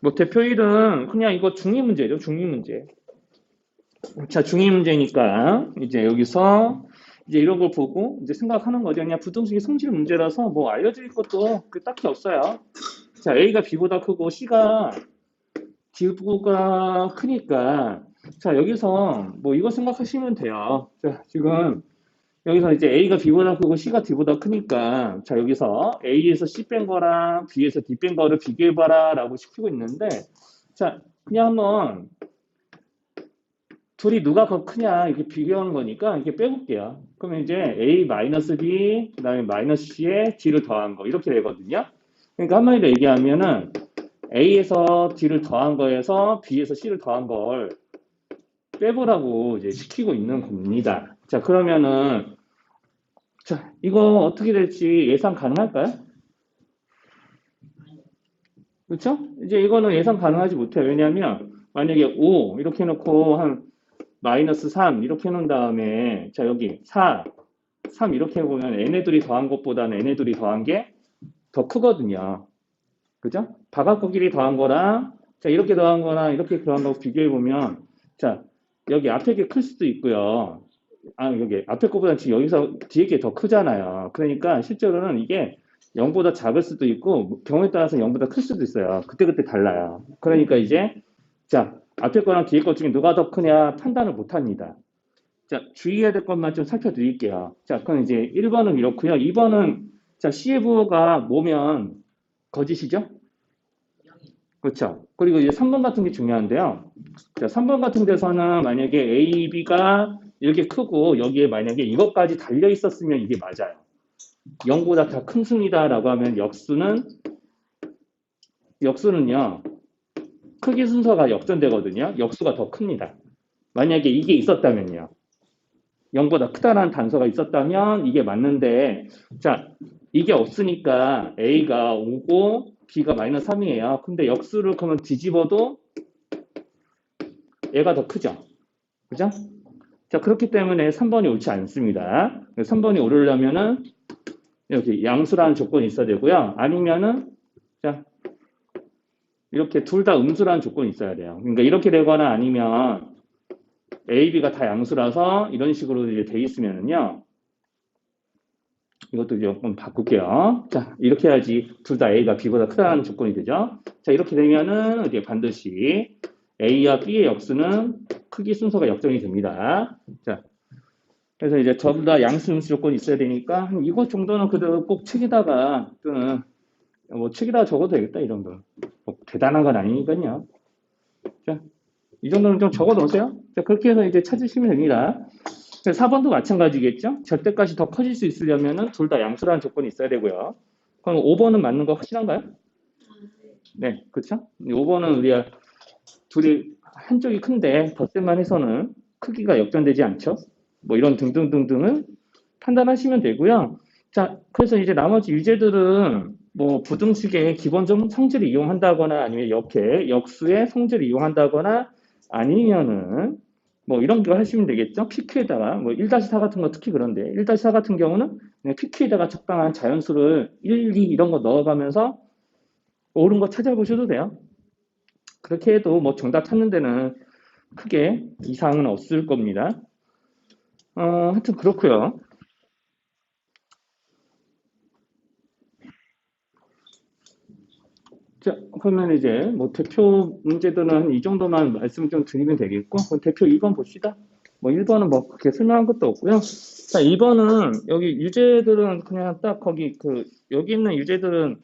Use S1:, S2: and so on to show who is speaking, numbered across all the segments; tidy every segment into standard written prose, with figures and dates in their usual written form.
S1: 뭐 대표 1은 그냥 이거 중위 문제죠. 중위 문제. 자, 중위 문제니까 이제 여기서 이제 이런 걸 보고 이제 생각하는 거죠. 그냥 부등식의 성질 문제라서 뭐 알려드릴 것도 딱히 없어요. 자, A가 B보다 크고 C가 D보다 크니까 자, 여기서 뭐 이거 생각하시면 돼요. 자, 지금 여기서 이제 A가 B보다 크고 C가 D보다 크니까 자, 여기서 A에서 C 뺀 거랑 B에서 D 뺀 거를 비교해봐라 라고 시키고 있는데 자, 그냥 한번 둘이 누가 더 크냐 이렇게 비교하는 거니까 이렇게 빼볼게요. 그러면 이제 A 마이너스 B 그다음에 마이너스 C에 D를 더한 거 이렇게 되거든요. 그러니까 한마디로 얘기하면은 A에서 D를 더한 거에서 B에서 C를 더한 걸 빼보라고 이제 시키고 있는 겁니다. 자, 그러면은 자, 이거 어떻게 될지 예상 가능할까요? 그렇죠? 이제 이거는 예상 가능하지 못해요. 왜냐하면 만약에 5 이렇게 해놓고 한 마이너스 3 이렇게 해놓은 다음에 자 여기 4, 3 이렇게 해보면 얘네들이 더한 것보다는 얘네들이 더한 게 더 크거든요. 그죠? 바깥거끼리 더한 거랑 자 이렇게 더한 거랑 이렇게 더한 거 비교해보면 자 여기 앞에 게 클 수도 있고요. 아 여기 앞에 거보다 지금 여기서 뒤에 게 더 크잖아요. 그러니까 실제로는 이게 0보다 작을 수도 있고 경우에 따라서 0보다 클 수도 있어요. 그때그때 달라요. 그러니까 이제 자 앞에 거랑 뒤에 것 중에 누가 더 크냐 판단을 못 합니다. 자, 주의해야 될 것만 좀 살펴드릴게요. 자, 그럼 이제 1번은 이렇고요. 2번은 자, C의 부호가 뭐면 거짓이죠? 그렇죠. 그리고 이제 3번 같은 게 중요한데요. 자, 3번 같은 데서는 만약에 A, B가 이렇게 크고 여기에 만약에 이것까지 달려 있었으면 이게 맞아요. 0보다 더 큰 수이다라고 하면 역수는요. 크기 순서가 역전되거든요. 역수가 더 큽니다. 만약에 이게 있었다면요. 0보다 크다라는 단서가 있었다면 이게 맞는데 자 이게 없으니까 A가 5고 B가 마이너스 3이에요. 근데 역수를 그러면 뒤집어도 얘가 더 크죠. 그죠? 자 그렇기 때문에 3번이 옳지 않습니다. 3번이 오르려면은 이렇게 양수라는 조건이 있어야 되고요. 아니면은 자 이렇게 둘 다 음수라는 조건이 있어야 돼요. 그러니까 이렇게 되거나 아니면 A, B가 다 양수라서 이런 식으로 이제 돼 있으면은요. 이것도 조금 바꿀게요. 자, 이렇게 해야지 둘 다 A가 B보다 크다는 조건이 되죠. 자, 이렇게 되면은 이제 반드시 A와 B의 역수는 크기 순서가 역전이 됩니다. 자, 그래서 이제 전부 다 양수 음수 조건이 있어야 되니까 이것 정도는 그래도 꼭 책에다가 뭐 책에다가 적어도 되겠다 이 정도. 뭐 대단한 건 아니니까요. 자, 이 정도는 좀 적어 놓으세요. 자, 그렇게 해서 이제 찾으시면 됩니다. 4번도 마찬가지겠죠? 절대값이 더 커질 수 있으려면 둘 다 양수라는 조건이 있어야 되고요. 그럼 5번은 맞는 거 확실한가요? 네, 그렇죠? 5번은 우리가 둘이 한쪽이 큰데 덧셈만 해서는 크기가 역전되지 않죠? 뭐 이런 등등등등을 판단하시면 되고요. 자, 그래서 이제 나머지 유제들은 뭐 부등식의 기본적 성질을 이용한다거나 아니면 이렇게 역수의 성질을 이용한다거나 아니면은 뭐 이런 거 하시면 되겠죠. PQ에다가 뭐 1-4 같은 거 특히 그런데 1-4 같은 경우는 그냥 PQ에다가 적당한 자연수를 1, 2 이런 거 넣어가면서 옳은 거 찾아보셔도 돼요. 그렇게 해도 뭐 정답 찾는 데는 크게 이상은 없을 겁니다. 하여튼 그렇고요. 자, 그러면 이제 뭐 대표 문제들은 한 이 정도만 말씀 좀 드리면 되겠고, 그럼 대표 2번 봅시다. 뭐 1번은 뭐 그렇게 설명한 것도 없고요. 자, 2번은 여기 유제들은 그냥 딱 거기 여기 있는 유제들은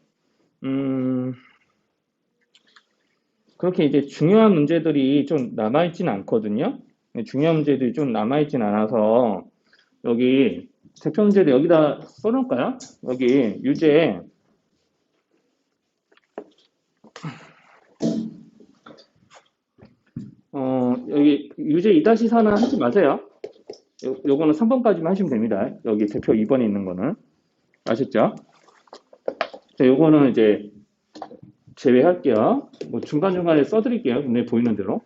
S1: 그렇게 이제 중요한 문제들이 좀 남아있진 않거든요. 중요한 문제들이 좀 남아있진 않아서 여기 대표 문제를 여기다 써놓을까요? 여기 유제 여기 유제 2-4는 하지 마세요. 요거는 3번까지만 하시면 됩니다. 여기 대표 2번에 있는 거는. 아셨죠? 자, 요거는 이제 제외할게요. 뭐 중간중간에 써드릴게요. 눈에 보이는 대로.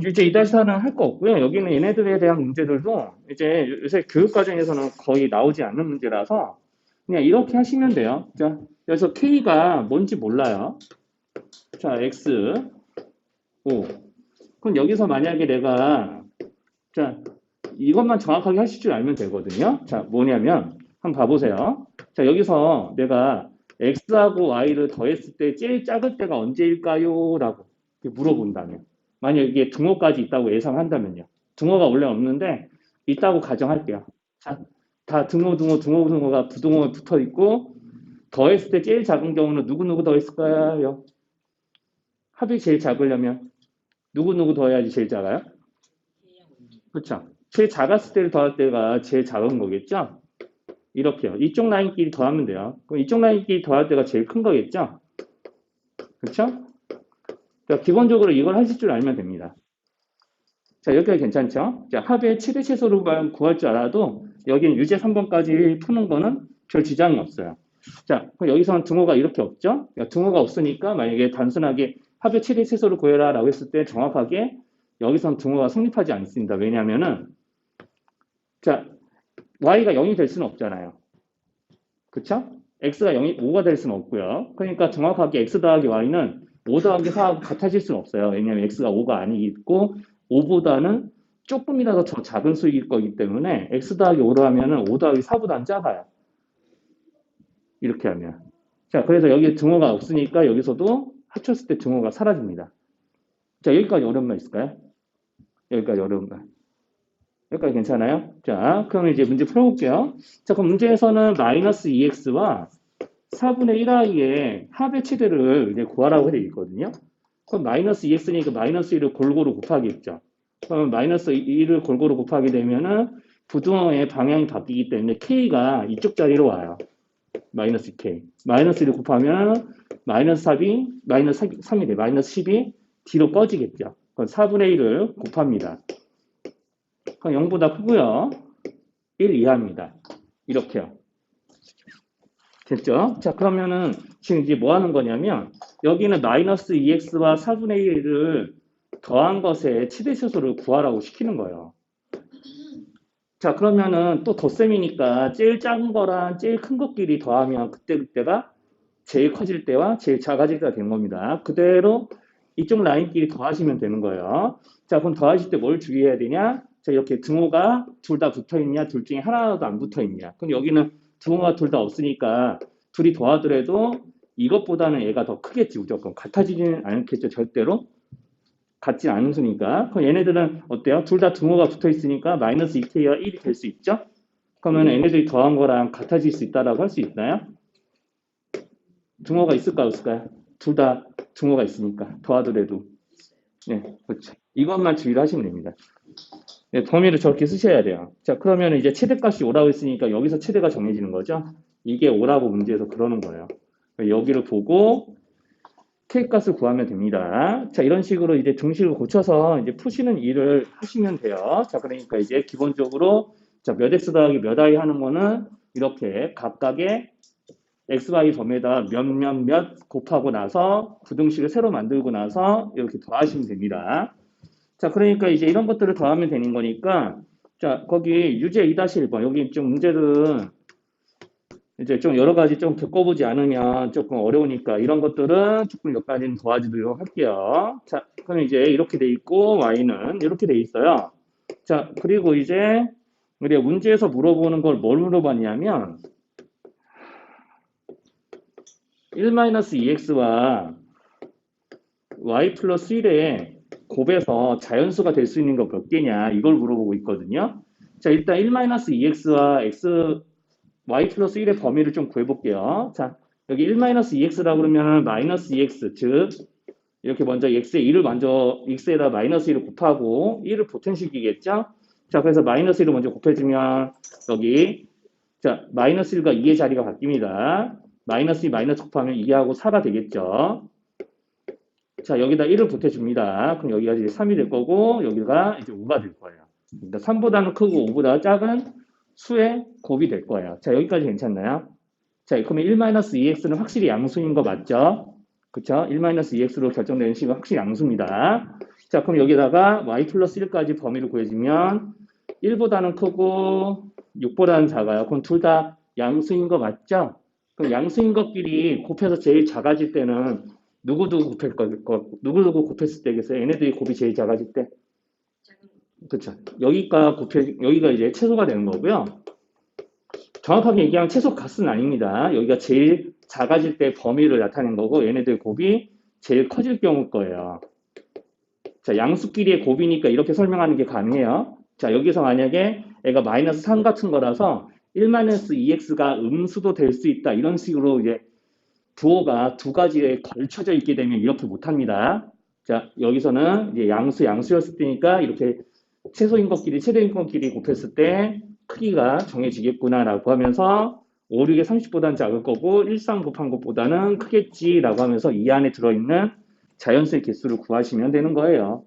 S1: 유제 2-4는 할 거 없고요. 여기는 얘네들에 대한 문제들도 이제 요새 교육과정에서는 거의 나오지 않는 문제라서 그냥 이렇게 하시면 돼요. 자, 그래서 K가 뭔지 몰라요. 자, x, 5. 그럼 여기서 만약에 내가, 자, 이것만 정확하게 하실 줄 알면 되거든요. 자, 뭐냐면, 한번 봐보세요. 자, 여기서 내가 x하고 y를 더했을 때 제일 작을 때가 언제일까요? 라고 물어본다면. 만약 이게 등호까지 있다고 예상한다면요. 등호가 원래 없는데, 있다고 가정할게요. 자, 다 등호가 부등호에 붙어 있고, 더했을 때 제일 작은 경우는 누구누구 더했을까요? 합이 제일 작으려면 누구누구 더해야지 제일 작아요? 그렇죠. 제일 작았을 때를 더할 때가 제일 작은 거겠죠? 이렇게요. 이쪽 라인끼리 더하면 돼요. 그럼 이쪽 라인끼리 더할 때가 제일 큰 거겠죠? 그렇죠? 자, 기본적으로 이걸 하실 줄 알면 됩니다. 자, 여기가 괜찮죠? 자, 합의 최대 최소로만 구할 줄 알아도 여기는 유제 3번까지 푸는 거는 별 지장이 없어요. 자, 그럼 여기서는 등호가 이렇게 없죠? 등호가 없으니까 만약에 단순하게 합의 최대 최소를 구해라 라고 했을 때 정확하게 여기서는 등호가 성립하지 않습니다. 왜냐하면은 자, y가 0이 될 수는 없잖아요. 그쵸? x가 0이 5가 될 수는 없고요. 그러니까 정확하게 x 더하기 y는 5 더하기 4하고 같아질 수는 없어요. 왜냐하면 x가 5가 아니고 5보다는 조금이라도 더 작은 수일 거기 때문에 x 더하기 5로 하면은 5 더하기 4보다는 작아요. 이렇게 하면. 자, 그래서 여기 등호가 없으니까 여기서도 합쳤을 때 등호가 사라집니다. 자, 여기까지 어려운 말 있을까요? 여기까지 어려운 말. 여기까지 괜찮아요? 자, 그럼 이제 문제 풀어볼게요. 자, 그럼 문제에서는 마이너스 2x와 4분의 1i의 합의 최대를 이제 구하라고 되어 있거든요. 그럼 마이너스 2x니까 마이너스 1을 골고루 곱하겠죠. 그러면 마이너스 1을 골고루 곱하게 되면은 부등호의 방향이 바뀌기 때문에 k가 이쪽 자리로 와요. 마이너스 k. 마이너스 1을 곱하면 마이너스 3이 마이너스 3이 돼. 마이너스 10이 뒤로 꺼지겠죠. 그럼 4분의 1을 곱합니다. 그럼 0보다 크고요. 1 이하입니다. 이렇게요. 됐죠? 자, 그러면은 지금 이제 뭐 하는 거냐면 여기는 마이너스 2x와 4분의 1을 더한 것의 최대차수를 구하라고 시키는 거예요. 자, 그러면은 또 덧셈이니까 제일 작은 거랑 제일 큰 것끼리 더하면 그때가 제일 커질 때와 제일 작아질 때가 되는 겁니다. 그대로 이쪽 라인끼리 더하시면 되는 거예요. 자, 그럼 더하실 때 뭘 주의해야 되냐? 자, 이렇게 등호가 둘 다 붙어 있냐, 둘 중에 하나도 안 붙어 있냐. 그럼 여기는 등호가 둘 다 없으니까 둘이 더하더라도 이것보다는 얘가 더 크겠지, 무조건. 같아지지는 않겠죠, 절대로. 같지 않은 수니까. 그럼 얘네들은 어때요? 둘 다 등호가 붙어 있으니까 마이너스 2k가 1이 될 수 있죠? 그러면 얘네들이 더한 거랑 같아질 수 있다라고 할 수 있나요? 등호가 있을까 없을까요? 둘 다 등호가 있으니까 더하더라도. 네, 그렇죠. 이것만 주의를 하시면 됩니다. 네, 범위를 저렇게 쓰셔야 돼요. 자, 그러면 이제 최대값이 5라고 했으니까 여기서 최대가 정해지는 거죠. 이게 5라고 문제에서 그러는 거예요. 여기를 보고 K값을 구하면 됩니다. 자, 이런 식으로 이제 등식을 고쳐서 이제 푸시는 일을 하시면 돼요. 자, 그러니까 이제 기본적으로 자, 몇 x 더하기 몇 y 하는 거는 이렇게 각각의 xy 범위에다 몇 곱하고 나서 부등식을 새로 만들고 나서 이렇게 더하시면 됩니다. 자, 그러니까 이제 이런 것들을 더하면 되는 거니까 자, 거기 유제 2-1번 여기 좀 문제는 이제 좀 여러 가지 좀 겪어보지 않으면 조금 어려우니까 이런 것들은 조금 몇 가지는 도와주도록 할게요. 자, 그럼 이제 이렇게 돼 있고 y는 이렇게 돼 있어요. 자, 그리고 이제 우리가 문제에서 물어보는 걸 뭘 물어봤냐면 1-2x와 y 플러스 1의 곱에서 자연수가 될 수 있는 거 몇 개냐 이걸 물어보고 있거든요. 자, 일단 1-2x와 y 플러스 1의 범위를 좀 구해볼게요. 자, 여기 1-2x라고 그러면 마이너스 2x, 즉 이렇게 먼저 x에다 마이너스 1을 곱하고 1을 보탠식이겠죠? 자, 그래서 마이너스 1을 먼저 곱해주면 여기 자, 마이너스 1과 2의 자리가 바뀝니다. 마이너스 2 마이너스 곱하면 2하고 4가 되겠죠? 자, 여기다 1을 보태줍니다. 그럼 여기가 이제 3이 될 거고, 여기가 이제 5가 될 거예요. 그러니까 3보다는 크고 5보다 작은 수의 곱이 될 거예요. 자, 여기까지 괜찮나요? 자, 그러면 1-2x는 확실히 양수인 거 맞죠? 그쵸? 1-2x로 결정되는 식은 확실히 양수입니다. 자, 그럼 여기다가 y 플러스 1까지 범위를 구해주면 1보다는 크고 6보다는 작아요. 그럼 둘 다 양수인 거 맞죠? 그럼 양수인 것끼리 곱해서 제일 작아질 때는 누구누구 곱했을 때겠어요? 얘네들이 곱이 제일 작아질 때. 그쵸. 여기가 이제 최소가 되는 거고요. 정확하게 얘기하면 최소 값은 아닙니다. 여기가 제일 작아질 때 범위를 나타낸 거고, 얘네들 곱이 제일 커질 경우 거예요. 자, 양수끼리의 곱이니까 이렇게 설명하는 게 가능해요. 자, 여기서 만약에 애가 마이너스 3 같은 거라서 1-2x가 음수도 될 수 있다. 이런 식으로 이제 부호가 두 가지에 걸쳐져 있게 되면 이렇게 못합니다. 자, 여기서는 이제 양수였을 때니까 이렇게 최소인 것끼리 최대인 것끼리 곱했을 때 크기가 정해지겠구나라고 하면서 5, 6의 30보다는 작을 거고 1, 3 곱한 것보다는 크겠지라고 하면서 이 안에 들어있는 자연수의 개수를 구하시면 되는 거예요.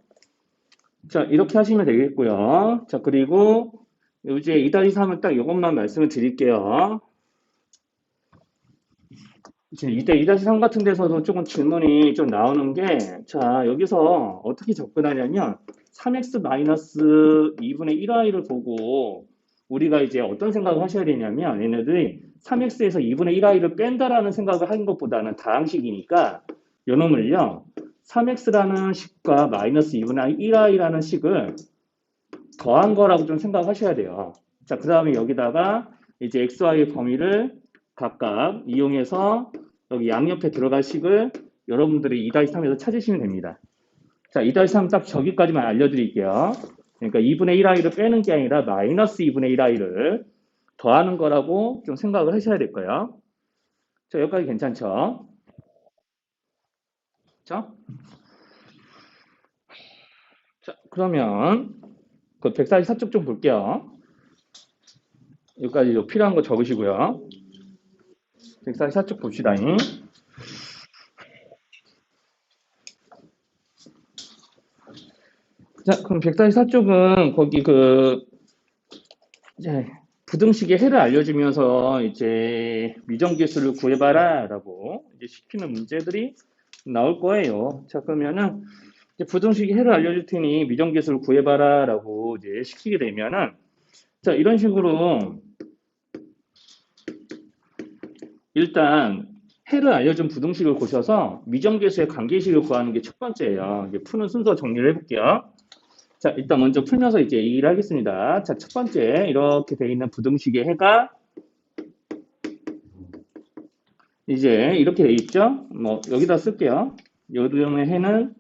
S1: 자, 이렇게 하시면 되겠고요. 자, 그리고 이제 2-3은 딱 이것만 말씀을 드릴게요. 이제 이때 2-3 같은 데서도 조금 질문이 좀 나오는 게, 자, 여기서 어떻게 접근하냐면, 3x-2분의 1i를 보고, 우리가 이제 어떤 생각을 하셔야 되냐면, 얘네들이 3x에서 2분의 1i를 뺀다라는 생각을 하는 것보다는 다항식이니까, 요놈을요, 3x라는 식과 마이너스 2분의 1i라는 식을 더한 거라고 좀 생각하셔야 돼요. 자, 그 다음에 여기다가 이제 xy의 범위를 각각 이용해서 여기 양옆에 들어갈 식을 여러분들이 2-3에서 찾으시면 됩니다. 자, 2-3 딱 저기까지만 알려드릴게요. 그러니까 2분의 1i를 빼는 게 아니라 마이너스 2분의 1i를 더하는 거라고 좀 생각을 하셔야 될 거예요. 자, 여기까지 괜찮죠? 자, 그러면 그 144쪽 좀 볼게요. 여기까지 필요한 거 적으시고요. 144쪽 봅시다. 자, 그럼 144쪽은 거기 이제 부등식의 해를 알려주면서 이제 미정계수를 구해봐라라고 이제 시키는 문제들이 나올 거예요. 자, 그러면은 이제 부등식의 해를 알려줄 테니 미정계수를 구해봐라라고 이제 시키게 되면은 자, 이런 식으로 일단 해를 알려준 부등식을 고셔서 미정계수의 관계식을 구하는 게 첫 번째예요. 이제 푸는 순서 정리를 해볼게요. 자, 일단 먼저 풀면서 이제 얘기를 하겠습니다. 자, 첫 번째, 이렇게 돼 있는 부등식의 해가 이제 이렇게 돼 있죠? 뭐, 여기다 쓸게요. 요즘의 해는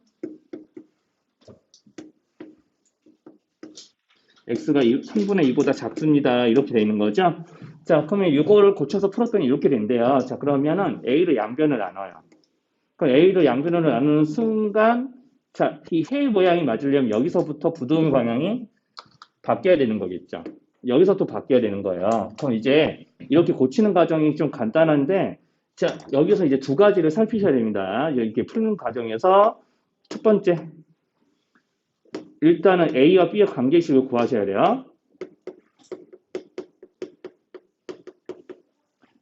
S1: x가 3분의 2보다 작습니다. 이렇게 돼 있는 거죠? 자, 그러면 이거를 고쳐서 풀었더니 이렇게 된대요. 자, 그러면은 a를 양변을 나눠요. 그럼 a를 양변을 나누는 순간, 자, 이 해의 모양이 맞으려면 여기서부터 부등 방향이 바뀌어야 되는 거겠죠. 여기서 또 바뀌어야 되는 거예요. 그럼 이제 이렇게 고치는 과정이 좀 간단한데, 자, 여기서 이제 두 가지를 살피셔야 됩니다. 이렇게 푸는 과정에서 첫 번째, 일단은 A와 B의 관계식을 구하셔야 돼요.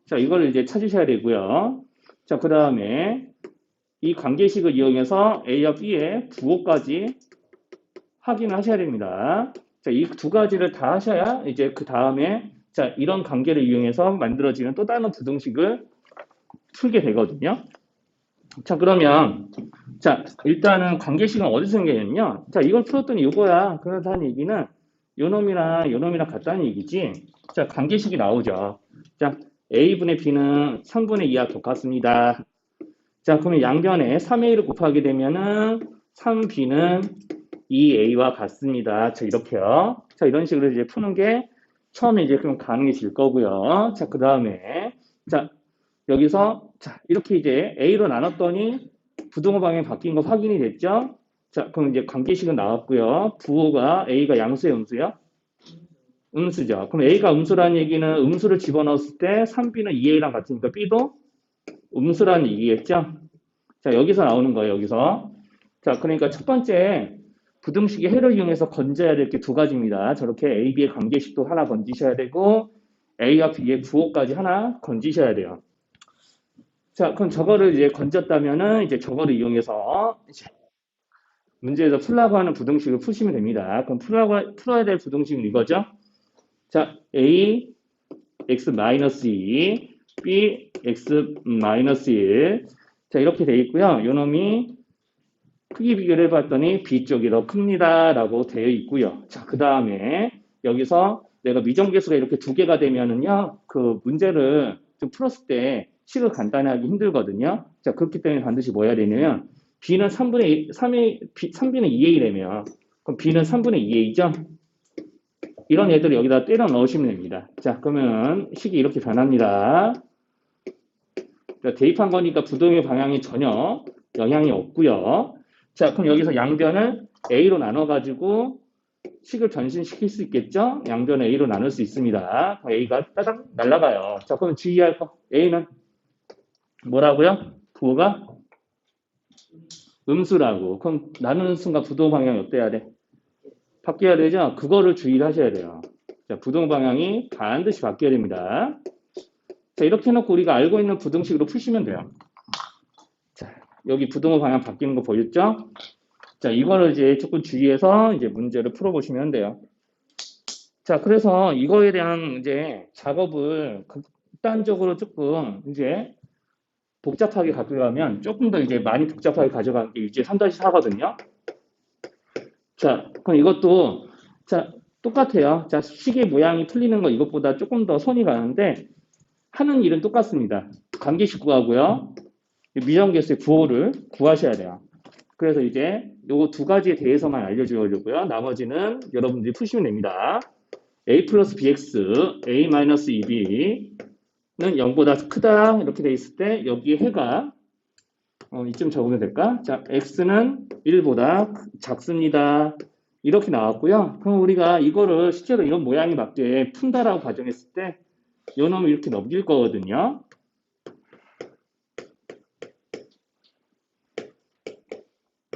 S1: 자, 이걸 이제 찾으셔야 되고요. 자, 그 다음에 이 관계식을 이용해서 A와 B의 부호까지 확인을 하셔야 됩니다. 자, 이 두 가지를 다 하셔야 이제 그 다음에 자, 이런 관계를 이용해서 만들어지는 또 다른 부등식을 풀게 되거든요. 자, 그러면 자, 일단은 관계식은 어디서 생겨냐면요. 자, 이걸 풀었더니 이거야. 그렇다는 얘기는 요놈이랑 같다는 얘기지. 자, 관계식이 나오죠. 자, A분의 B는 3분의 2와 똑같습니다. 자, 그러면 양변에 3A를 곱하게 되면은 3B는 2A와 같습니다. 자, 이렇게요. 자, 이런 식으로 이제 푸는 게 처음에 이제 그럼 가능해질 거고요. 자, 그 다음에 자, 여기서 자, 이렇게 이제 A로 나눴더니 부등호 방향이 바뀐 거 확인이 됐죠? 자, 그럼 이제 관계식은 나왔고요. 부호가 A가 양수의 음수요? 음수죠. 그럼 A가 음수라는 얘기는 음수를 집어넣었을 때 3B는 2A랑 같으니까 B도 음수라는 얘기겠죠? 자, 여기서 나오는 거예요, 여기서. 자, 그러니까 첫 번째 부등식의 해를 이용해서 건져야 될 게 두 가지입니다. 저렇게 A, B의 관계식도 하나 건지셔야 되고 A와 B의 부호까지 하나 건지셔야 돼요. 자, 그럼 저거를 이제 건졌다면은 이제 저거를 이용해서 이제 문제에서 풀라고 하는 부등식을 푸시면 됩니다. 그럼 풀어야 될 부등식은 이거죠? 자, A, x-2, B, x-1. 자, 이렇게 돼 있고요. 요 놈이 크기 비교를 해봤더니 B 쪽이 더 큽니다. 라고 되어 있고요. 자, 그 다음에 여기서 내가 미정계수가 이렇게 두 개가 되면은요, 그 문제를 좀 풀었을 때 식을 간단하기 힘들거든요. 자, 그렇기 때문에 반드시 뭐 해야 되냐면, B는 3분의 2A라면, 그럼 B는 3분의 2A죠? 이런 애들을 여기다 때려 넣으시면 됩니다. 자, 그러면 식이 이렇게 변합니다. 자, 대입한 거니까 부동의 방향이 전혀 영향이 없고요. 자, 그럼 여기서 양변을 A로 나눠가지고 식을 변신시킬 수 있겠죠? 양변을 A로 나눌 수 있습니다. A가 따닥 날아가요. 자, 그럼 주의할 거. A는 뭐라고요? 부호가 음수라고. 그럼 나누는 순간 부동 방향이 어때야 돼? 바뀌어야 되죠? 그거를 주의를 하셔야 돼요. 자, 부동 방향이 반드시 바뀌어야 됩니다. 자, 이렇게 해놓고 우리가 알고 있는 부등식으로 푸시면 돼요. 자, 여기 부등호 방향 바뀌는 거 보였죠? 자, 이거를 이제 조금 주의해서 이제 문제를 풀어보시면 돼요. 자, 그래서 이거에 대한 이제 작업을 극단적으로 조금 이제 복잡하게 가져가면 조금 더 이제 많이 복잡하게 가져가는 게 이제 3-4거든요. 자, 그럼 이것도 자, 똑같아요. 자, 시계 모양이 틀리는 거 이것보다 조금 더 손이 가는데 하는 일은 똑같습니다. 관계식 구하고요. 미정계수의 부호를 구하셔야 돼요. 그래서 이제 요거 두 가지에 대해서만 알려주려고요. 나머지는 여러분들이 푸시면 됩니다. a 플러스 bx, a 마이너스 2b는 0보다 크다 이렇게 돼 있을 때 여기에 해가 이쯤 적으면 될까? 자, x는 1보다 작습니다. 이렇게 나왔고요. 그럼 우리가 이거를 실제로 이런 모양이 맞게 푼다라고 가정했을 때 요 놈을 이렇게 넘길 거거든요.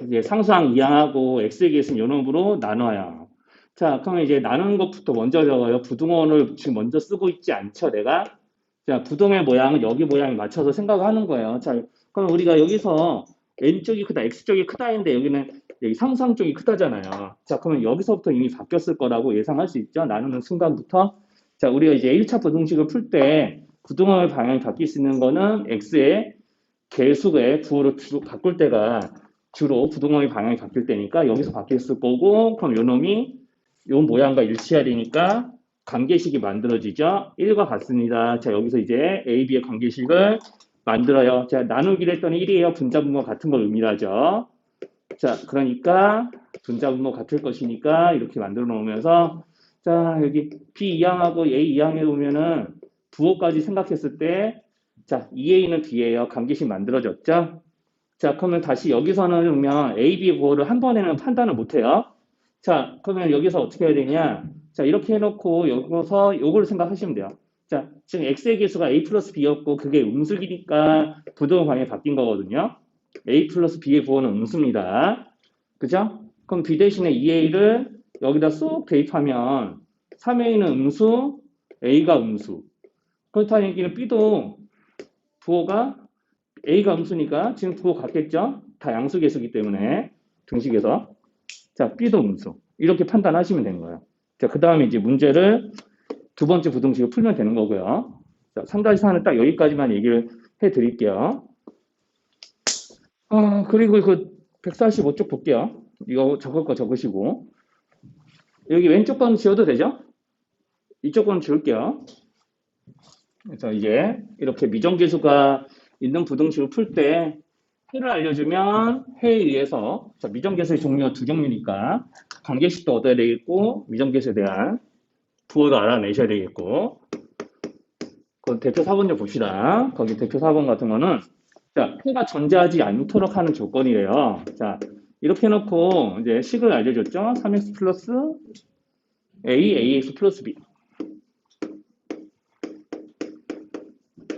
S1: 이제 상수항 이항하고 x에 계신 요 놈으로 나눠요. 자, 그러면 이제 나누는 것부터 먼저 적어요. 부등원을 지금 먼저 쓰고 있지 않죠, 내가? 자, 부동의 모양은 여기 모양에 맞춰서 생각하는 거예요. 자, 그럼 우리가 여기서 왼쪽이 크다, x쪽이 크다인데 여기는 여기 상수항 쪽이 크다잖아요. 자, 그러면 여기서부터 이미 바뀌었을 거라고 예상할 수 있죠. 나누는 순간부터. 자, 우리가 이제 1차 부등식을 풀 때 부등원의 방향이 바뀔 수 있는 거는 x의 개수의 부호를 바꿀 때가 주로 부등원의 방향이 바뀔 때니까 여기서 바뀌었을 거고, 그럼 요 놈이 요 모양과 일치해야 되니까 관계식이 만들어지죠. 1과 같습니다. 자, 여기서 이제 A, B의 관계식을 만들어요. 자, 나누기를 했더니 1이에요. 분자분모 같은 걸 의미하죠. 자, 그러니까 분자분모 같을 것이니까 이렇게 만들어 놓으면서 자, 여기 B 이항하고 A 이항에 보면은 부호까지 생각했을 때 자, 2A는 B예요. 관계식 만들어졌죠. 자, 그러면 다시 여기서는 그러면 A, B 부호를 한 번에는 판단을 못해요. 자, 그러면 여기서 어떻게 해야 되냐? 자, 이렇게 해놓고 여기서 요걸 생각하시면 돼요. 자, 지금 x의 개수가 a 플러스 b였고 그게 음수기니까 부등호 방향이 바뀐 거거든요. a 플러스 b의 부호는 음수입니다. 그죠? 그럼 b 대신에 2a를 여기다 쏙 대입하면 3a는 음수, a가 음수. 그렇다는 얘기는 b도 부호가 a가 음수니까 지금 부호 같겠죠? 다 양수계수기 때문에 등식에서. 자, B도 음수. 이렇게 판단하시면 되는 거예요. 자, 그 다음에 이제 문제를 두 번째 부등식을 풀면 되는 거고요. 자, 3-4는 딱 여기까지만 얘기를 해 드릴게요. 그리고 그 145쪽 볼게요. 이거 적을 거 적으시고. 여기 왼쪽 건 지워도 되죠? 이쪽 건 지울게요. 그래서 이제 이렇게 미정계수가 있는 부등식을 풀 때 해를 알려주면 해에 의해서 자, 미정계수의 종류가 두 종류니까 관계식도 얻어야 되겠고 미정계수에 대한 부호도 알아내셔야 되겠고 그 대표 4번 좀 봅시다. 거기 대표 4번 같은 거는 자, 해가 존재하지 않도록 하는 조건이래요. 자, 이렇게 해놓고 이제 식을 알려줬죠. 3x 플러스 a, ax 플러스 b.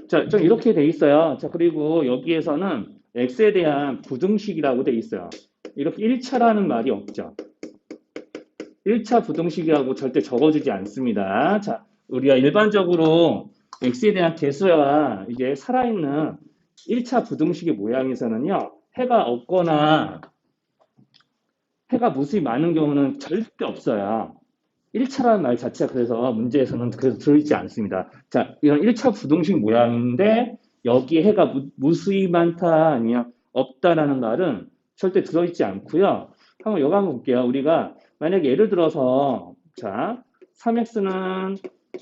S1: 자, 좀 이렇게 돼 있어요. 자, 그리고 여기에서는 x에 대한 부등식이라고 돼 있어요. 이렇게 1차라는 말이 없죠. 1차 부등식이라고 절대 적어주지 않습니다. 자, 우리가 일반적으로 x에 대한 개수와 이제 살아있는 1차 부등식의 모양에서는요, 해가 없거나 해가 무수히 많은 경우는 절대 없어요. 1차라는 말 자체가 그래서 문제에서는 그래서 들어있지 않습니다. 자, 이런 1차 부등식 모양인데 여기에 해가 무수히 많다 아니면 없다라는 말은 절대 들어있지 않고요. 한번 여기 한번 볼게요. 우리가 만약에 예를 들어서 자 3x는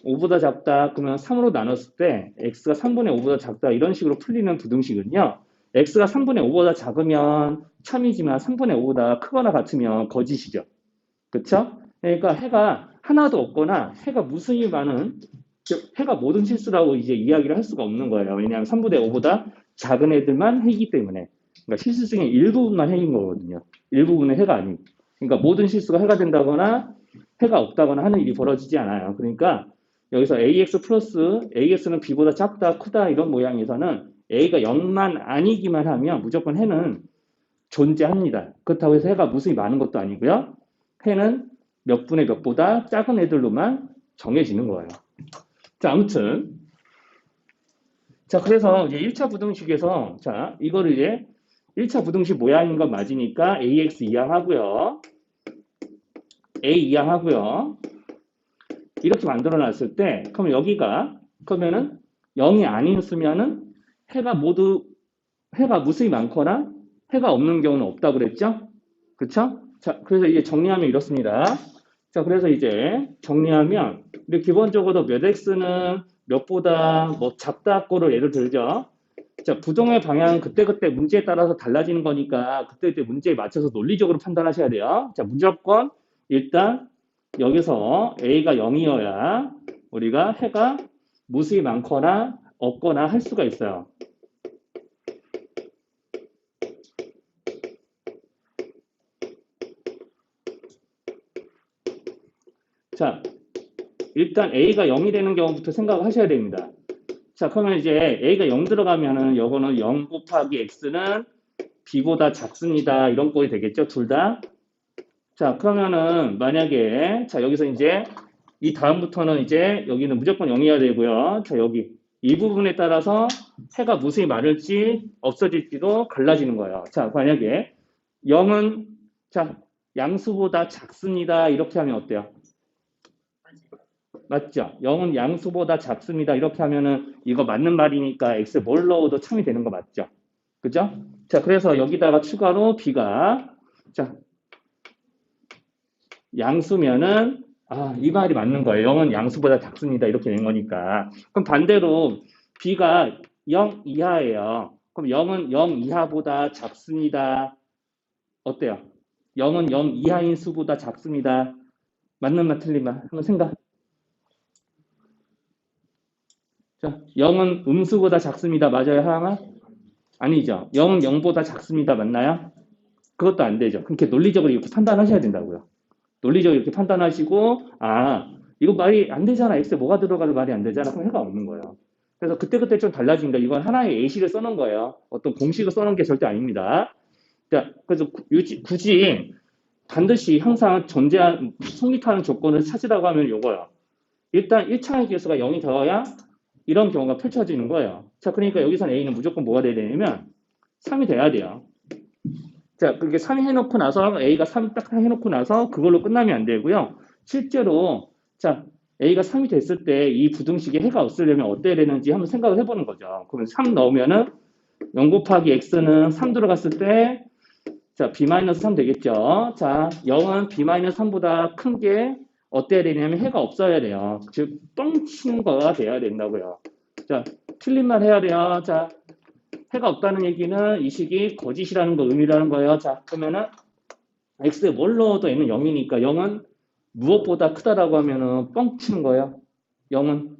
S1: 5보다 작다 그러면 3으로 나눴을 때 x가 3분의 5보다 작다 이런 식으로 풀리는 부등식은요. x가 3분의 5보다 작으면 참이지만 3분의 5보다 크거나 같으면 거짓이죠. 그렇죠? 그러니까 해가 하나도 없거나 해가 무수히 많은 해가 모든 실수라고 이제 이야기를 할 수가 없는 거예요. 왜냐하면 3분의 5보다 작은 애들만 해이기 때문에. 그러니까 실수 중에 일부분만 해인 거거든요. 일부분은 해가 아니고. 그러니까 모든 실수가 해가 된다거나 해가 없다거나 하는 일이 벌어지지 않아요. 그러니까 여기서 ax 플러스 ax는 b보다 작다, 크다 이런 모양에서는 a가 0만 아니기만 하면 무조건 해는 존재합니다. 그렇다고 해서 해가 무수히 많은 것도 아니고요. 해는 몇 분의 몇보다 작은 애들로만 정해지는 거예요. 자, 아무튼. 자, 그래서 이제 1차 부등식에서, 자, 이거를 이제 1차 부등식 모양인 건 맞으니까 ax 이항하고요. a 이항하고요. 이렇게 만들어 놨을 때, 그럼 여기가, 그러면은 0이 아닌 수면은 해가 무수히 많거나 해가 없는 경우는 없다고 그랬죠? 그쵸? 자, 그래서 이제 정리하면 이렇습니다. 자, 그래서 이제 정리하면, 우리 기본적으로 몇 x는 몇보다 뭐 작다 거를 예를 들죠. 자, 부동의 방향은 그때그때 문제에 따라서 달라지는 거니까 그때그때 문제에 맞춰서 논리적으로 판단하셔야 돼요. 자, 무조건 일단 여기서 a가 0이어야 우리가 해가 무수히 많거나 없거나 할 수가 있어요. 자, 일단 a가 0이 되는 경우부터 생각을 하셔야 됩니다. 자, 그러면 이제 a가 0 들어가면은 요거는 0 곱하기 x는 b보다 작습니다. 이런 꼴이 되겠죠, 둘 다. 자, 그러면은 만약에 자, 여기서 이제 이 다음부터는 이제 여기는 무조건 0이어야 되고요. 자, 여기 이 부분에 따라서 해가 무수히 많을지 없어질지도 갈라지는 거예요. 자, 만약에 0은 자, 양수보다 작습니다. 이렇게 하면 어때요? 맞죠? 0은 양수보다 작습니다. 이렇게 하면은 이거 맞는 말이니까 x 뭘 넣어도 참이 되는 거 맞죠? 그죠? 자, 그래서 여기다가 추가로 b가 자, 양수면은 이 말이 맞는 거예요. 0은 양수보다 작습니다. 이렇게 된 거니까. 그럼 반대로 b가 0 이하예요. 그럼 0은 0 이하보다 작습니다. 어때요? 0은 0 이하인 수보다 작습니다. 맞는 말 틀린 말 한번 생각. 자, 0은 음수보다 작습니다. 맞아요, 하나? 아니죠. 0은 0보다 작습니다. 맞나요? 그것도 안 되죠. 그렇게 논리적으로 이렇게 판단하셔야 된다고요. 논리적으로 이렇게 판단하시고, 이거 말이 안 되잖아. x에 뭐가 들어가도 말이 안 되잖아. 그럼 해가 없는 거예요. 그래서 그때그때 좀 달라진다. 이건 하나의 예시를 써놓은 거예요. 어떤 공식을 써놓은 게 절대 아닙니다. 자, 그래서 굳이 반드시 항상 성립하는 조건을 찾으라고 하면 요거요. 일단 1차의 개수가 0이 되어야 이런 경우가 펼쳐지는 거예요. 자, 그러니까 여기서는 a는 무조건 뭐가 돼야 되냐면 3이 돼야 돼요. 자, 그렇게 3 해놓고 나서 A가 3 딱 해놓고 나서 그걸로 끝나면 안 되고요. 실제로 자, A가 3이 됐을 때 이 부등식에 해가 없으려면 어때야 되는지 한번 생각을 해보는 거죠. 그러면 3 넣으면은 0 곱하기 x는 3 들어갔을 때 자, b-3 되겠죠. 자, 0은 b-3보다 큰 게 어때야 되냐면 해가 없어야 돼요. 즉, 뻥치는 거가 돼야 된다고요. 자, 틀린 말 해야 돼요. 자, 해가 없다는 얘기는 이 식이 거짓이라는 거 의미라는 거예요. 자, 그러면은 x에 뭘 넣어도 얘는 0이니까 0은 무엇보다 크다라고 하면은 뻥 치는 거예요. 0은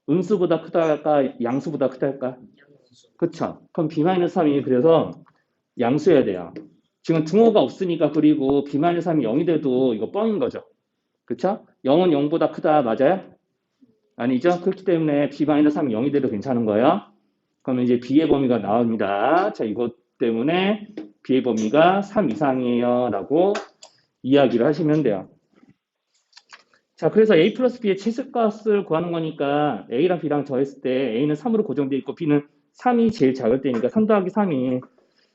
S1: 음수보다 크다 할까? 양수보다 크다 할까? 그쵸? 그럼 b-3이 그래서 양수여야 돼요. 지금 등호가 없으니까 그리고 b-3이 0이 돼도 이거 뻥인 거죠. 그쵸? 0은 0보다 크다 맞아요? 아니죠? 그렇기 때문에 b-3이 0이 돼도 괜찮은 거예요. 그러면 이제 b의 범위가 나옵니다. 자, 이것 때문에 b의 범위가 3 이상이에요. 라고 이야기를 하시면 돼요. 자, 그래서 a 플러스 b의 최소값을 구하는 거니까 a랑 b랑 더했을 때 a는 3으로 고정되어 있고 b는 3이 제일 작을 때니까 3 더하기 3이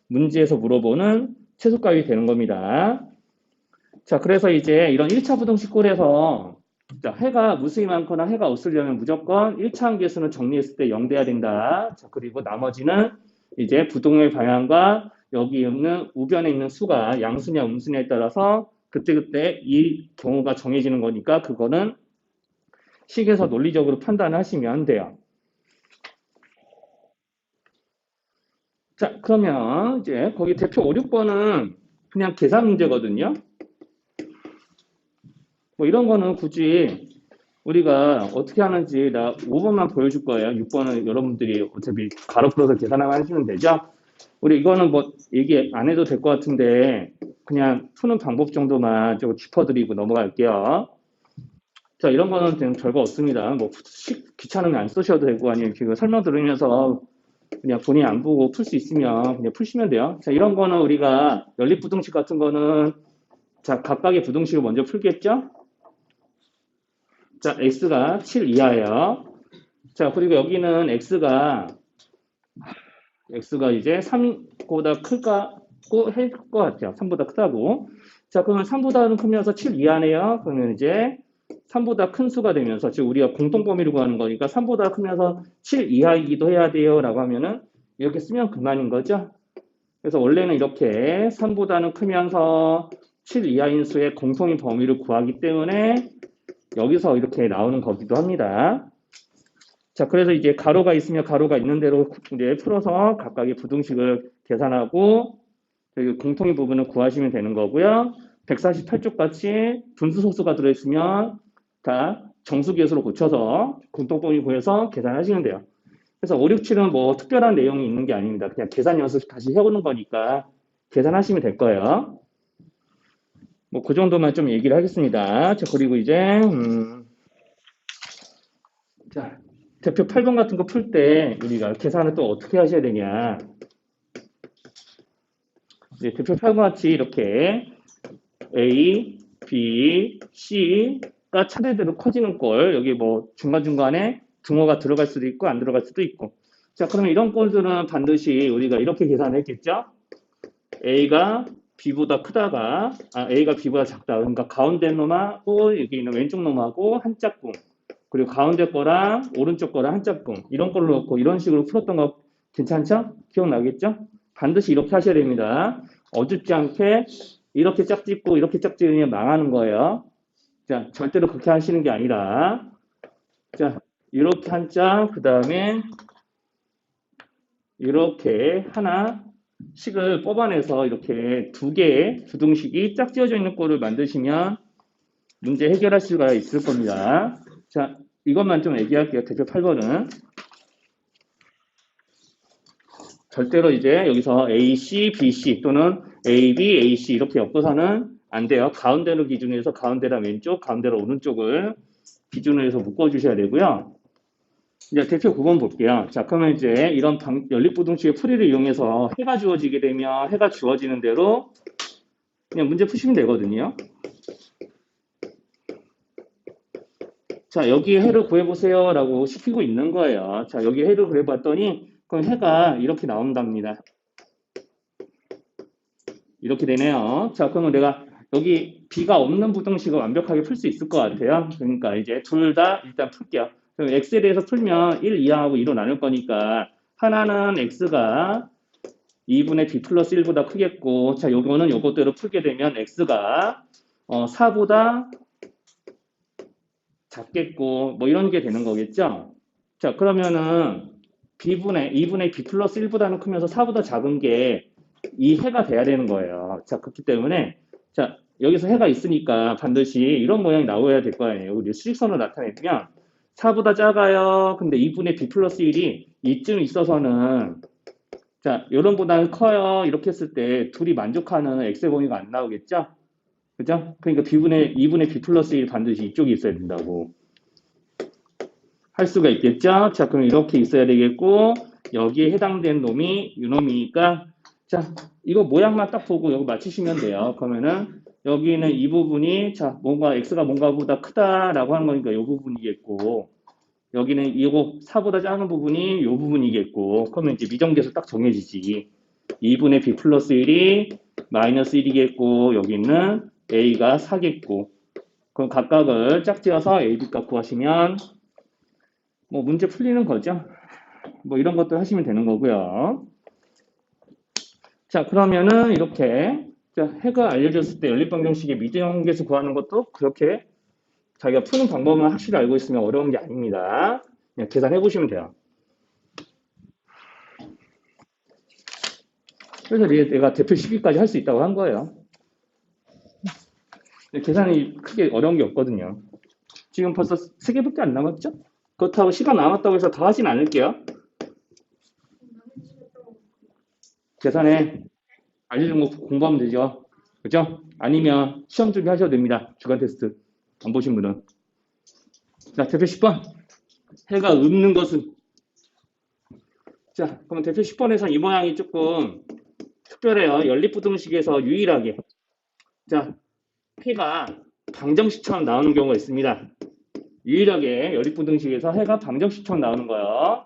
S1: 문제에서 물어보는 최소값이 되는 겁니다. 자, 그래서 이제 이런 1차 부등식 꼴에서 자, 해가 무수히 많거나 해가 없으려면 무조건 1차함계수는 정리했을 때 0 돼야 된다. 자, 그리고 나머지는 이제 부동의 방향과 여기 있는 우변에 있는 수가 양수냐 음수냐에 따라서 그때그때 이 경우가 정해지는 거니까 그거는 식에서 논리적으로 판단하시면 돼요. 자, 그러면 이제 거기 대표 5, 6번은 그냥 계산 문제거든요. 뭐 이런 거는 굳이 우리가 어떻게 하는지 나 5번만 보여줄 거예요. 6번은 여러분들이 어차피 가로 풀어서 계산하면 하시면 되죠. 우리 이거는 뭐 얘기 안 해도 될 것 같은데 그냥 푸는 방법 정도만 좀 짚어드리고 넘어갈게요. 자, 이런 거는 그냥 별거 없습니다. 뭐 귀찮으면 안 쓰셔도 되고 아니면 지금 설명 들으면서 그냥 본인이 안 보고 풀 수 있으면 그냥 푸시면 돼요. 자, 이런 거는 우리가 연립부등식 같은 거는 자, 각각의 부등식을 먼저 풀겠죠? 자, x가 7 이하예요. 자, 그리고 여기는 x가 이제 3보다 클까고 할 것 같죠. 3보다 크다고. 자, 그러면 3보다는 크면서 7 이하네요. 그러면 이제 3보다 큰 수가 되면서 지금 우리가 공통범위를 구하는 거니까 3보다 크면서 7 이하이기도 해야 돼요. 라고 하면은 이렇게 쓰면 그만인 거죠. 그래서 원래는 이렇게 3보다는 크면서 7 이하인 수의 공통인 범위를 구하기 때문에 여기서 이렇게 나오는 거기도 합니다. 자, 그래서 이제 가로가 있으면 가로가 있는 대로 이제 풀어서 각각의 부등식을 계산하고 공통인 부분을 구하시면 되는 거고요. 148쪽 같이 분수 소수가 들어있으면 다 정수계수로 고쳐서 공통범위 구해서 계산하시면 돼요. 그래서 5, 6, 7은 뭐 특별한 내용이 있는 게 아닙니다. 그냥 계산 연습 다시 해오는 거니까 계산하시면 될 거예요. 뭐 그 정도만 좀 얘기를 하겠습니다. 자, 그리고 이제 자, 대표 8번 같은 거 풀 때 우리가 계산을 또 어떻게 하셔야 되냐. 이제 대표 8번 같이 이렇게 A, B, C가 차례대로 커지는 꼴, 여기 뭐 중간중간에 등호가 들어갈 수도 있고 안 들어갈 수도 있고. 자, 그러면 이런 꼴들은 반드시 우리가 이렇게 계산했겠죠? A가 B보다 크다가, A가 B보다 작다. 그러니까 가운데 놈하고 여기 있는 왼쪽 놈하고 한 짝꿍. 그리고 가운데 거랑 오른쪽 거랑 한 짝꿍. 이런 걸로 넣고 이런 식으로 풀었던 거 괜찮죠? 기억나겠죠? 반드시 이렇게 하셔야 됩니다. 어줍지 않게 이렇게 짝짓고 이렇게 짝짓으면 망하는 거예요. 자, 절대로 그렇게 하시는 게 아니라 자, 이렇게 한 짝, 그 다음에 이렇게 하나 식을 뽑아내서 이렇게 두 개의 부등식이 짝지어져 있는 꼴을 만드시면 문제 해결할 수가 있을 겁니다. 자, 이것만 좀 얘기할게요. 대표 8번은 절대로 이제 여기서 AC, BC 또는 AB, AC 이렇게 엮어서는 안 돼요. 가운데로 기준으로 해서 가운데랑 왼쪽, 가운데로 오른쪽을 기준으로 해서 묶어주셔야 되고요. 이제 대표 9번 볼게요. 자, 그러면 이제 이런 연립부등식의 풀이를 이용해서 해가 주어지게 되면 해가 주어지는 대로 그냥 문제 푸시면 되거든요. 자, 여기 해를 구해보세요 라고 시키고 있는 거예요. 자, 여기 해를 구해봤더니 그럼 해가 이렇게 나온답니다. 이렇게 되네요. 자, 그러면 내가 여기 B가 없는 부등식을 완벽하게 풀 수 있을 것 같아요. 그러니까 이제 둘 다 일단 풀게요. 그럼 X에 대해서 풀면 1 이하하고 2로 나눌 거니까 하나는 X가 2분의 B 플러스 1보다 크겠고, 자, 요거는 요것대로 풀게 되면 X가 4보다 작겠고, 뭐 이런 게 되는 거겠죠? 자, 그러면은 2분의 B 플러스 1보다는 크면서 4보다 작은 게 이 해가 돼야 되는 거예요. 자, 그렇기 때문에, 자, 여기서 해가 있으니까 반드시 이런 모양이 나와야 될 거 아니에요. 우리 수직선으로 나타내면 4보다 작아요. 근데 2분의 B 플러스 1이 이쯤 있어서는 자, 요런보다는 커요. 이렇게 했을 때 둘이 만족하는 x의 범위가 안 나오겠죠? 그죠? 그러니까 2분의 B 플러스 1 반드시 이쪽에 있어야 된다고 할 수가 있겠죠? 자, 그럼 이렇게 있어야 되겠고, 여기에 해당된 놈이 이 놈이니까, 자, 이거 모양만 딱 보고 여기 맞추시면 돼요. 그러면은, 여기는 이 부분이, 자, 뭔가 x가 뭔가보다 크다라고 하는 거니까 이 부분이겠고, 여기는 이거 4보다 작은 부분이 이 부분이겠고, 그러면 이제 미정계수 딱 정해지지. 2분의 B 플러스 1이 마이너스 1이겠고, 여기는 A가 4겠고, 그럼 각각을 짝지어서 A, B 값 구하시면 뭐 문제 풀리는 거죠. 뭐 이런 것들 하시면 되는 거고요. 자, 그러면은 이렇게 자, 해가 알려졌을 때 연립방정식의 미정계수 구하는 것도 그렇게 자기가 푸는 방법만 확실히 알고 있으면 어려운 게 아닙니다. 그냥 계산해 보시면 돼요. 그래서 내가 대표 10위까지 할 수 있다고 한 거예요. 계산이 크게 어려운 게 없거든요. 지금 벌써 3개밖에 안 남았죠? 그렇다고 시간 남았다고 해서 다 하진 않을게요. 계산에 알려준 거 공부하면 되죠. 그죠? 아니면 시험 준비하셔도 됩니다. 주간 테스트 안 보신 분은. 자, 대표 10번. 해가 없는 것은. 자, 그럼 대표 10번에서 이 모양이 조금 특별해요. 연립부등식에서 유일하게. 자, 해가 방정식처럼 나오는 경우가 있습니다. 유일하게 연립부등식에서 해가 방정식처럼 나오는 거예요.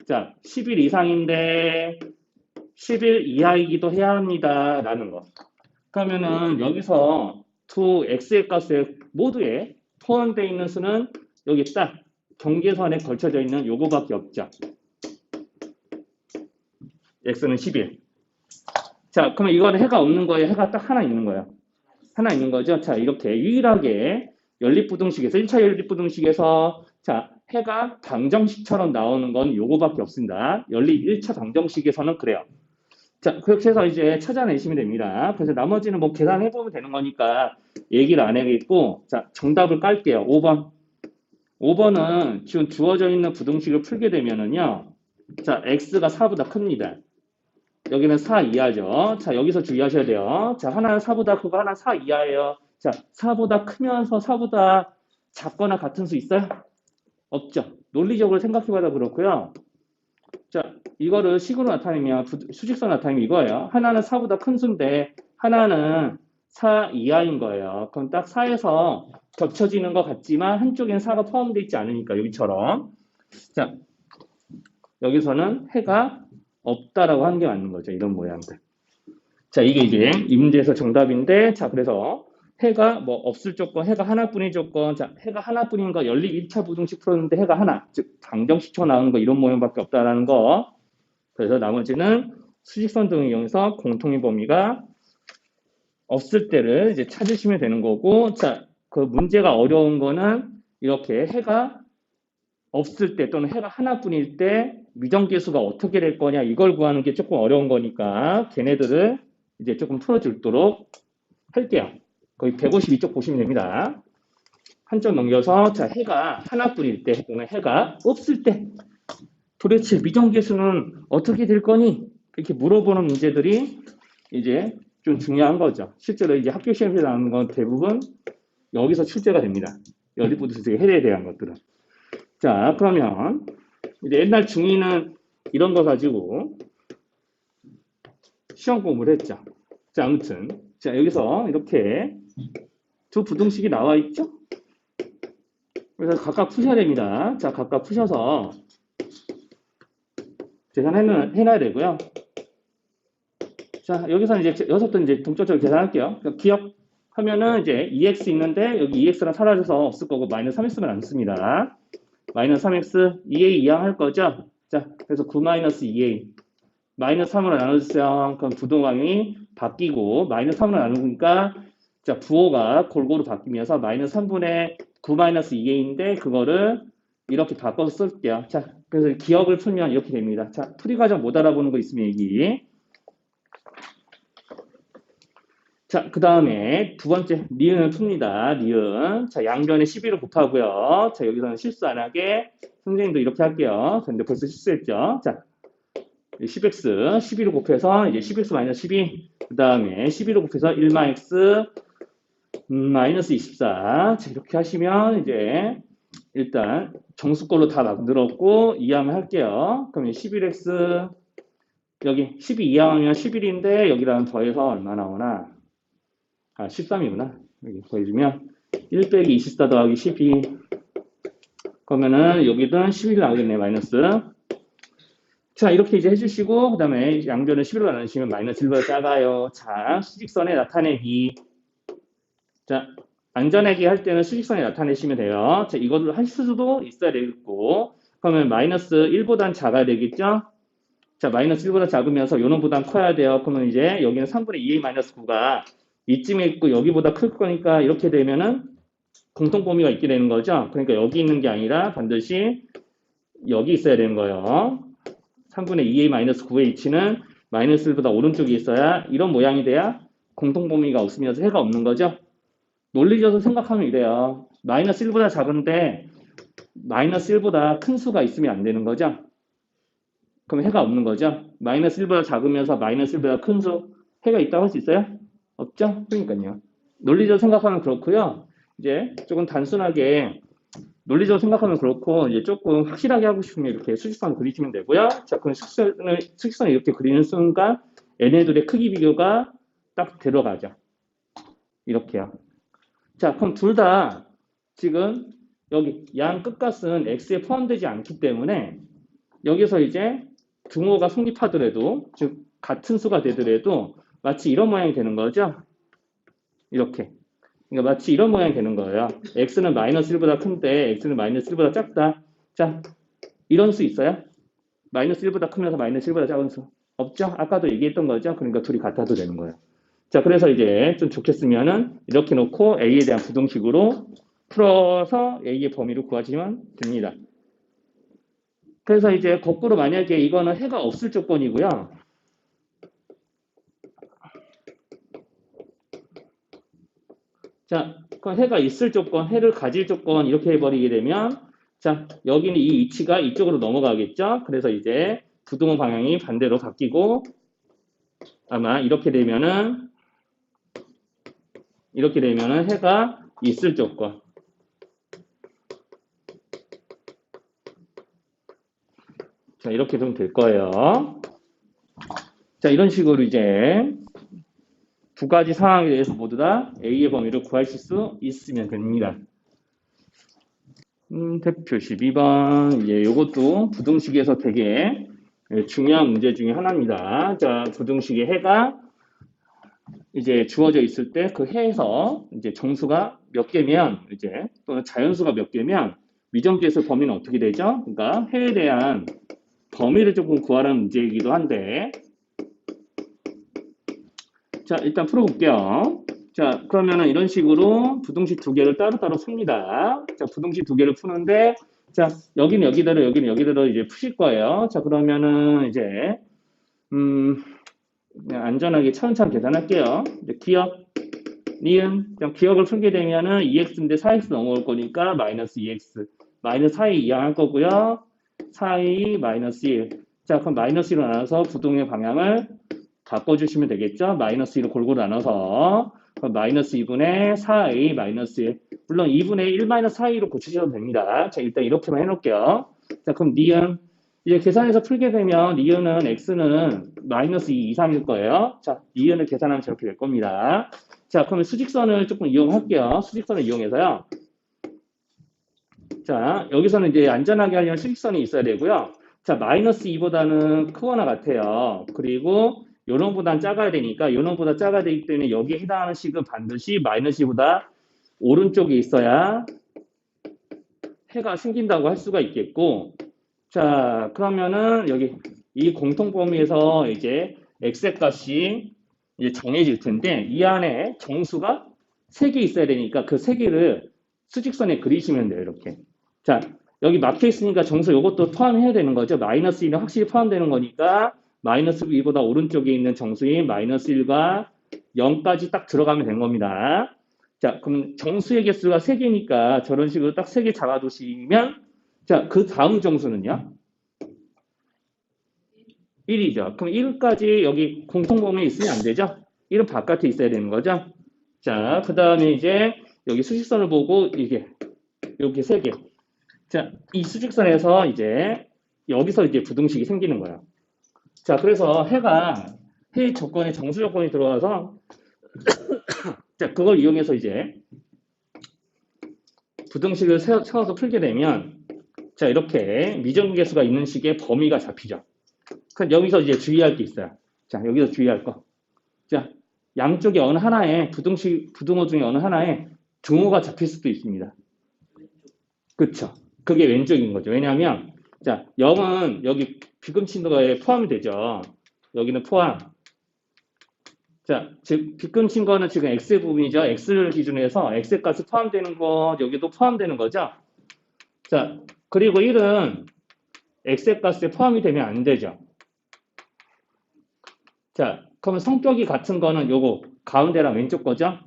S1: 자, 10일 이상인데 10일 이하이기도 해야 합니다. 라는 거. 그러면은 여기서 두 x의 값에 모두에 포함되어 있는 수는 여기 딱 경계선에 걸쳐져 있는 요거밖에 없죠. x는 10일. 자, 그러면 이거는 해가 없는 거예요? 해가 딱 하나 있는 거예요? 하나 있는 거죠. 자, 이렇게 유일하게 연립부등식에서 1차 연립부등식에서 자, 해가 방정식처럼 나오는 건 요거밖에 없습니다. 연립 1차 방정식에서는 그래요. 자, 그렇게 해서 이제 찾아내시면 됩니다. 그래서 나머지는 뭐 계산해보면 되는 거니까 얘기를 안 하겠고, 자, 정답을 깔게요. 5번. 5번은 지금 주어져 있는 부등식을 풀게 되면은요, 자, x가 4보다 큽니다. 여기는 4 이하죠. 자, 여기서 주의하셔야 돼요. 자, 하나는 4보다 크고 하나는 4 이하예요. 자, 4보다 크면서 4보다 작거나 같은 수 있어요? 없죠. 논리적으로 생각해봐도 그렇고요. 자, 이거를 식으로 나타내면, 수직선 나타내면 이거예요. 하나는 4보다 큰 수인데, 하나는 4 이하인 거예요. 그럼 딱 4에서 겹쳐지는 것 같지만, 한쪽엔 4가 포함되어 있지 않으니까, 여기처럼. 자, 여기서는 해가 없다라고 하는 게 맞는 거죠. 이런 모양들. 자, 이게 이제 이 문제에서 정답인데, 자, 그래서 해가 뭐 없을 조건, 해가 하나뿐인 조건, 자, 해가 하나뿐인 거 연립 1차 부등식 풀었는데 해가 하나, 즉 방정식처럼 나오는 거 이런 모양밖에 없다라는 거. 그래서 나머지는 수직선 등을 이용해서 공통의 범위가 없을 때를 이제 찾으시면 되는 거고, 자, 그 문제가 어려운 거는 이렇게 해가 없을 때 또는 해가 하나뿐일 때 미정계수가 어떻게 될 거냐 이걸 구하는 게 조금 어려운 거니까 걔네들을 이제 조금 풀어주도록 할게요. 거의 152쪽 보시면 됩니다. 한 점 넘겨서 자, 해가 하나뿐일 때 또는 해가 없을 때 도대체 미정계수는 어떻게 될 거니? 이렇게 물어보는 문제들이 이제 좀 중요한 거죠. 실제로 이제 학교 시험에서 나오는 건 대부분 여기서 출제가 됩니다. 연립부등식의 해에 대한 것들은. 자, 그러면 이제 옛날 중2는 이런 거 가지고 시험 공부를 했죠. 자, 아무튼 자, 여기서 이렇게 두 부등식이 나와 있죠? 그래서 각각 푸셔야 됩니다. 자, 각각 푸셔서 계산해놔야 되고요. 자, 여기서 이제 여섯도 이제 동적으로 계산할게요. 그러니까 기억하면은 이제 2x 있는데 여기 2x랑 사라져서 없을 거고 마이너스 3x만 남습니다. 마이너스 3x 2a 이항 할 거죠? 자, 그래서 9 마이너스 2a 마이너스 3으로 나눠주세요. 그럼 부동항이 바뀌고 마이너스 3으로 나누니까 자, 부호가 골고루 바뀌면서 마이너스 3분의 9 마이너스 2a인데 그거를 이렇게 바꿔서 쓸게요. 자, 그래서 기억을 풀면 이렇게 됩니다. 자, 풀이 과정 못 알아보는 거 있으면 얘기. 자, 그 다음에 두 번째 니은을 풉니다. 니은. 자, 양변에 12를 곱하고요. 자, 여기서는 실수 안 하게 선생님도 이렇게 할게요. 근데 벌써 실수했죠. 자, 10x 12를 곱해서 이제 10x 마이너스 12. 그 다음에 12를 곱해서 1-x 마이너스 24. 자, 이렇게 하시면 이제 일단 정수꼴로 다 만들었고 이항을 할게요. 그럼 11x 여기 12 이항하면 11인데 여기랑 더해서 얼마 나오나? 아, 13이구나. 여기 더해주면 1 빼기 24 더하기 12. 그러면은 여기든 11이 나오겠네, 마이너스. 자, 이렇게 이제 해주시고, 그 다음에 양변을 11로 나누시면 마이너스 1보다 작아요. 자, 수직선에 나타내기. 자, 안전하게 할 때는 수직선이 나타내시면 돼요. 자, 이거를 할 수도 있어야 되겠고, 그러면 마이너스 1보단 작아야 되겠죠? 자, 마이너스 1보다 작으면서 요놈보단 커야 돼요. 그러면 이제 여기는 3분의 2a 마이너스 9가 이쯤에 있고 여기보다 클 거니까 이렇게 되면은 공통 범위가 있게 되는 거죠. 그러니까 여기 있는 게 아니라 반드시 여기 있어야 되는 거예요. 3분의 2a 마이너스 9의 위치는 마이너스 1보다 오른쪽에 있어야 이런 모양이 돼야 공통 범위가 없으면서 해가 없는 거죠. 논리적으로 생각하면 이래요. 마이너스 1보다 작은데 마이너스 1보다 큰 수가 있으면 안 되는 거죠. 그럼 해가 없는 거죠. 마이너스 1보다 작으면서 마이너스 1보다 큰 수, 해가 있다고 할 수 있어요? 없죠? 그러니까요. 논리적으로 생각하면 그렇고요. 이제 조금 단순하게 논리적으로 생각하면 그렇고 이제 조금 확실하게 하고 싶으면 이렇게 수직선을 그리시면 되고요. 자, 그럼 수직선을 이렇게 그리는 순간 얘네들의 크기 비교가 딱 들어가죠. 이렇게요. 자, 그럼 둘 다 지금 여기 양 끝값은 x에 포함되지 않기 때문에 여기서 이제 등호가 성립하더라도 즉 같은 수가 되더라도 마치 이런 모양이 되는 거죠. 이렇게. 그러니까 마치 이런 모양이 되는 거예요. x는 마이너스 1보다 큰데 x는 마이너스 1보다 작다. 자, 이런 수 있어요? 마이너스 1보다 크면서 마이너스 1보다 작은 수. 없죠? 아까도 얘기했던 거죠? 그러니까 둘이 같아도 되는 거예요. 자, 그래서 이제 좀 좋게 쓰면은 이렇게 놓고 a에 대한 부등식으로 풀어서 a의 범위를 구하시면 됩니다. 그래서 이제 거꾸로 만약에 이거는 해가 없을 조건이고요. 자, 그럼 해가 있을 조건, 해를 가질 조건 이렇게 해버리게 되면 자, 여기는 이 위치가 이쪽으로 넘어가겠죠? 그래서 이제 부등호 방향이 반대로 바뀌고 아마 이렇게 되면은 해가 있을 조건. 자, 이렇게 좀 될 거예요. 자, 이런 식으로 이제 두 가지 상황에 대해서 모두 다 A의 범위를 구하실 수 있으면 됩니다. 대표 12번. 이제 이것도 부등식에서 되게 중요한 문제 중에 하나입니다. 자, 부등식의 해가 이제 주어져 있을 때 그 해에서 이제 정수가 몇 개면 이제 또는 자연수가 몇 개면 미정계수 범위는 어떻게 되죠? 그러니까 해에 대한 범위를 조금 구하라는 문제이기도 한데 자, 일단 풀어볼게요. 자, 그러면은 이런 식으로 부등식 두 개를 따로따로 풉니다. 자, 부등식 두 개를 푸는데, 자, 여기는 여기대로, 여기는 여기대로 이제 푸실 거예요. 자, 그러면은 이제, 그냥 안전하게 차근차근 계산할게요. 이제 기억, 니은, 그냥 기억을 풀게 되면은 2x인데 4x 넘어올 거니까 마이너스 2x, 마이너스 4이 이항할 거고요. 4이 마이너스 1. 자, 그럼 마이너스 1로 나눠서 부등의 방향을 바꿔주시면 되겠죠? 마이너스 1을 골고루 나눠서 그럼 마이너스 2분의 4a 마이너스 1 물론 2분의 1 마이너스 4a로 고치셔도 됩니다. 자, 일단 이렇게만 해놓을게요. 자, 그럼 니은 이제 계산해서 풀게 되면 니은은 x는 마이너스 2 이상일 거예요. 자, 니은을 계산하면 저렇게 될 겁니다. 자, 그러면 수직선을 조금 이용할게요. 수직선을 이용해서요. 자, 여기서는 이제 안전하게 하려면 수직선이 있어야 되고요. 자, 마이너스 2보다는 크거나 같아요. 그리고 요놈보다는 작아야 되니까 요놈보다 작아야 되기 때문에 여기에 해당하는 식은 반드시 마이너스 2보다 오른쪽에 있어야 해가 생긴다고 할 수가 있겠고 자, 그러면은 여기 이 공통 범위에서 이제 x의 값이 이제 정해질 텐데 이 안에 정수가 3개 있어야 되니까 그 3개를 수직선에 그리시면 돼요. 이렇게. 자, 여기 막혀 있으니까 정수 이것도 포함해야 되는 거죠. 마이너스 1은 확실히 포함되는 거니까 마이너스 2보다 오른쪽에 있는 정수인 마이너스 1과 0까지 딱 들어가면 되는 겁니다. 자, 그럼 정수의 개수가 3개니까 저런 식으로 딱 3개 잡아두시면 자, 그 다음 정수는요? 1이죠. 그럼 1까지 여기 공통범위에 있으면 안 되죠? 1은 바깥에 있어야 되는 거죠? 자, 그 다음에 이제 여기 수직선을 보고 이게 이렇게 3개. 자, 이 수직선에서 이제 여기서 이제 부등식이 생기는 거예요. 자, 그래서 해의 조건에 정수 조건이 들어와서 자, 그걸 이용해서 이제 부등식을 세워서 풀게 되면 자, 이렇게 미정계수가 있는 식의 범위가 잡히죠. 그럼 여기서 이제 주의할 게 있어요. 자, 여기서 주의할 거. 자, 양쪽에 어느 하나에 부등호 중에 어느 하나에 등호가 잡힐 수도 있습니다. 그쵸? 그게 왼쪽인 거죠. 왜냐하면 자 0은 여기 비금친거에 포함이 되죠. 여기는 포함. 자, 즉 비금친 거는 지금 x의 부분이죠. x를 기준으로 해서 x의 값이 포함되는 거 여기도 포함되는 거죠. 자, 그리고 1은 x의 값에 포함이 되면 안 되죠. 자, 그러면 성격이 같은 거는 요거 가운데랑 왼쪽 거죠.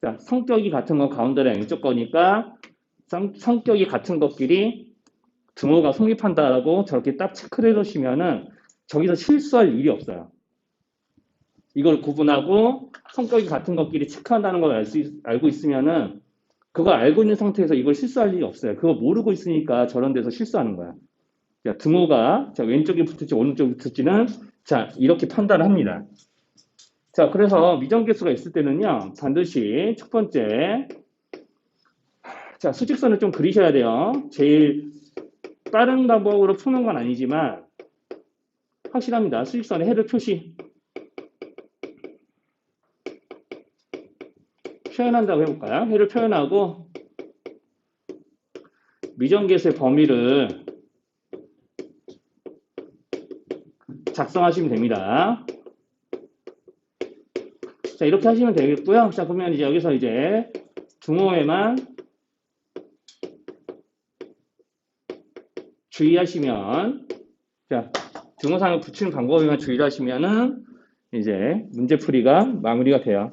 S1: 자, 성격이 같은 건 가운데랑 왼쪽 거니까 성격이 같은 것끼리 등호가 성립한다라고 저렇게 딱 체크를 해놓으시면은 저기서 실수할 일이 없어요. 이걸 구분하고 성격이 같은 것끼리 체크한다는 걸 알고 있으면은 그걸 알고 있는 상태에서 이걸 실수할 일이 없어요. 그거 모르고 있으니까 저런 데서 실수하는 거야. 자, 등호가 자, 왼쪽에 붙을지 오른쪽에 붙을지는 자, 이렇게 판단을 합니다. 자, 그래서 미정계수가 있을 때는요, 반드시 첫 번째, 자, 수직선을 좀 그리셔야 돼요. 제일 빠른 방법으로 푸는 건 아니지만, 확실합니다. 수직선에 해를 표현한다고 해볼까요? 해를 표현하고, 미정계수의 범위를 작성하시면 됩니다. 자, 이렇게 하시면 되겠고요. 자, 그러면 이제 여기서 이제 등호에만 주의하시면, 자, 등호상을 붙이는 방법에만 주의를 하시면은 이제 문제풀이가 마무리가 돼요.